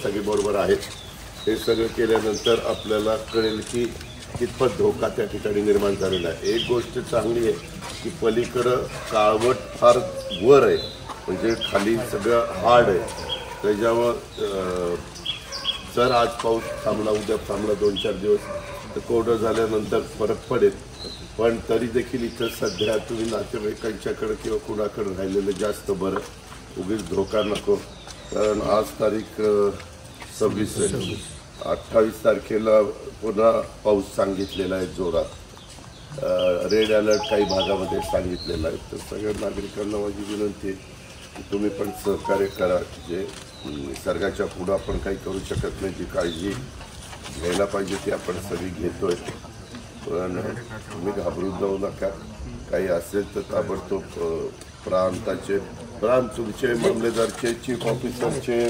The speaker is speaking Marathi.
सगळे बरोबर आहेत. हे सगळं केल्यानंतर आपल्याला कळेल की कितपत धोका त्या ठिकाणी निर्माण झालेला आहे. एक गोष्ट चांगली आहे की पलीकडं काळवट फार वर आहे, म्हणजे खाली सगळं हार्ड आहे. त्याच्यावर जर आज पाऊस थांबला, उद्या थांबला 2-4 दिवस, तर कोरडं झाल्यानंतर फरक पडेल. पण तरी देखील इथं सध्या तुम्ही नातेवाईकांच्याकडे किंवा कुणाकडे राहिलेलं जास्त बरं, उगीच धोका नको. कारण आज तारीख 26 आहे. 28 तारखेला पुन्हा पाऊस सांगितलेला आहे जोरात. रेड अलर्ट काही भागामध्ये सांगितलेला आहे. तर सगळ्या नागरिकांना माझी विनंती आहे की तुम्ही पण सहकार्य करा. जे निसर्गाच्या पुढं आपण काही करू शकत नाही, जी काळजी घ्यायला पाहिजे ती आपण सगळी घेतोय. पण तुम्ही घाबरून जाऊ नका. काही असेल तर ताबडतोब प्रांत तुमचे मामलेदारचे, चीफ ऑफिसरचे,